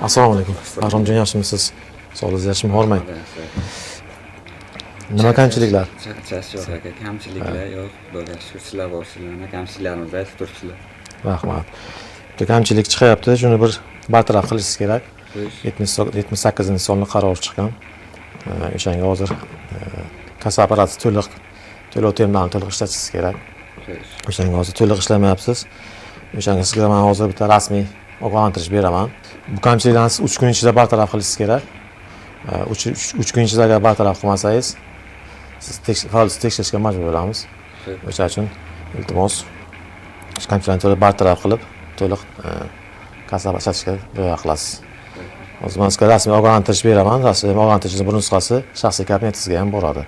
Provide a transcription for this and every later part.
Assalomu alaykum. Bahromjon, yaxshimisiz? Sog'lig'ingiz yaxshimi, hormang. Nima kamchiliklar? Charchash yo'q aka, kamchiliklar yo'q. Xudoga shukr, sizlar borsizlarni kamchiliklarimizni aytib turibsizlar. Rahmat. Bitta kamchilik chiqyapti, shuni bir bartaraf qilishingiz kerak. 78-sonli qaror chiqqan. O'shanga hozir kassa apparati to'lov terminalini to'liq ishlatishingiz kerak. O'shanga hozir to'liq ishlamayapsiz. O'shanga sizga men hozir bitta rasmiy ogohlantirish beraman. Bu kamchiliklarni 3 kun ichida bartaraf qilishingiz kerak. 3 kun ichida agar bartaraf qilmasangiz, siz tekshirishga majbur bo'lamiz. O'sha uchun iltimos kamchiliklarni to'liq bartaraf qilib, to'liq kasaba ishlatishga rioya qilasiz. Hozir men sizga rasmiy ogohlantirish beraman. Rasmiy ogohlantirishning bir nusxasi shaxsiy kabinetingizga ham boradi.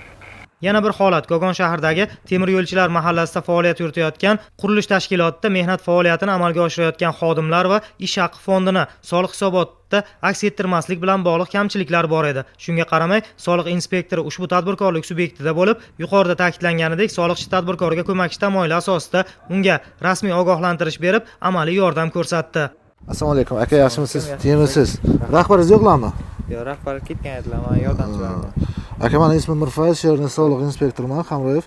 Yana bir holat Kogon shahridagi temir yo'lchilar mahallasida faoliyat yuritayotgan qurilish tashkilotida mehnat faoliyatini amalga oshirayotgan xodimlar va ish haqi fondini soliq hisobotida aks ettirmaslik bilan bog'liq kamchiliklar bor edi. Shunga qaramay, soliq inspektori ushbu tadbirkorlik subyektida bo'lib, yuqorida ta'kidlanganidek, soliqchi tadbirkorga ko'makchi tamoyili asosida unga rasmiy ogohlantirish berib, amaliy yordam ko'rsatdi. Assalomu alaykum. Aka, yaxshimisiz? Temisiz? Rahbaringiz yo'qlarmi? Yo'q, rahbar ketgan edilar, men yordamchilarim. Aka, meni ismim Mirfayz, Sherni soliq inspektoriman, Hamroyev.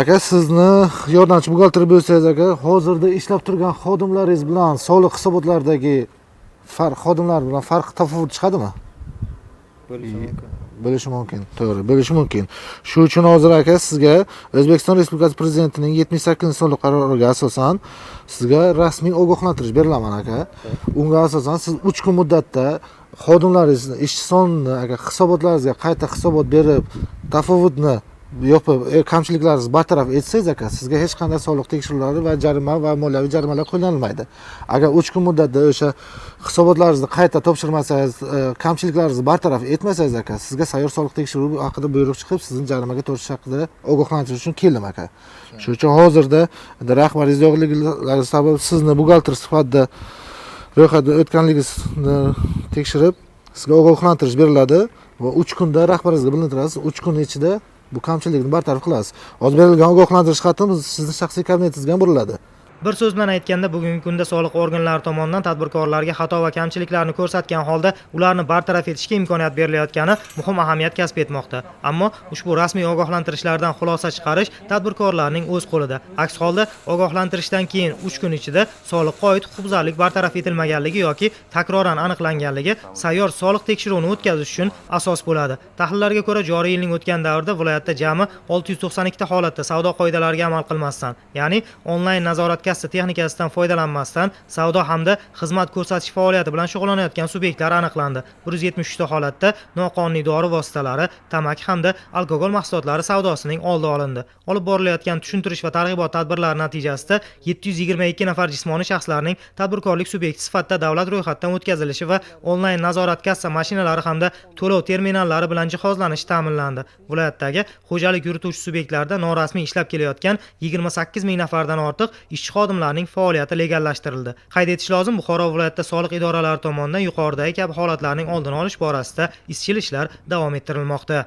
Aka, sizni yordamchi buxgalter bo'lsangiz, aka, hozirda ishlab turgan xodimlaringiz bilan soliq hisobotlaridagi xodimlar bilan farq tafovut chiqadimi? Bo'lishi mumkin. To'g'ri, bo'lishi mumkin. Shu uchun hozir aka sizga O'zbekiston Respublikasi Prezidentining 78-sonli qaroriga asosan sizga rasmiy ogohlantirish berilaman aka. Unga asosan siz 3 kun muddatda xodimlaringizni ishchi sonini aka hisobotlaringizga qayta hisobot berib, tafovutni yopib, kamchiliklaringizni bartaraf etsangiz aka, sizga hech qanday soliq tekshiruvlari va jarima va moliyaviy jarimalar qo'llanilmaydi. Agar 3 kun muddatda o'sha hisobotlaringizni qayta topshirmasangiz, kamchiliklaringizni bartaraf etmasangiz aka, sizga sayyor soliq tekshiruvi haqida buyruq chiqib, sizni jarimaga tortish haqida ogohlantirish uchun keldim aka. Shuning uchun hozirda rahbaringiz yo'qliklari sabab sizni buxgalter sifatida ro'yxatdan o'tganligingizni tekshirib, sizga ogohlantirish beriladi va 3 kunda rahbaringizga bilintirasiz. 3 kun ichida bu kamchilikni bartaraf qilasiz. Hozir berilgan ogohlantirish xatimiz sizning shaxsiy kabinetingizga ham buriladi. Bir so'z bilan aytganda, bugungi kunda soliq organlari tomonidan tadbirkorlarga xato va kamchiliklarni ko'rsatgan holda ularni bartaraf etishga imkoniyat berilayotgani muhim ahamiyat kasb etmoqda. Ammo ushbu rasmiy ogohlantirishlardan xulosa chiqarish tadbirkorlarning o'z qo'lida. Aks holda ogohlantirishdan keyin 3 kun ichida soliqqa oid huquqbuzarlik bartaraf etilmaganligi yoki takroran aniqlanganligi sayyor soliq tekshiruvini o'tkazish uchun asos bo'ladi. Tahlillarga ko'ra, joriy yilning o'tgan davrida viloyatda jami 692 ta holatda savdo qoidalariga amal qilmasdan, ya'ni onlayn nazorat kassa texnikasidan foydalanmasdan savdo hamda xizmat ko'rsatish faoliyati bilan shug'ullanayotgan subyektlar aniqlandi. 173 ta holatda noqonuniy dori vositalari, tamaki hamda alkogol mahsulotlari savdosining oldi olindi. Olib borilayotgan tushuntirish va targ'ibot tadbirlari natijasida 722 nafar jismoniy shaxslarning tadbirkorlik subyekti sifatida davlat ro'yxatidan o'tkazilishi va onlayn nazorat kassa mashinalari hamda to'lov terminallari bilan jihozlanishi ta'minlandi. Viloyatdagi xo'jalik yurituvchi subyektlarda norasmiy ishlab kelayotgan 28 ming nafardan ortiq ishchi xodimlarning faoliyati legallashtirildi. Qayd etish lozim, Buxoro viloyatida soliq idoralari tomonidan yuqoridagi kabi holatlarning oldini olish borasida izchil ishlar davom ettirilmoqda.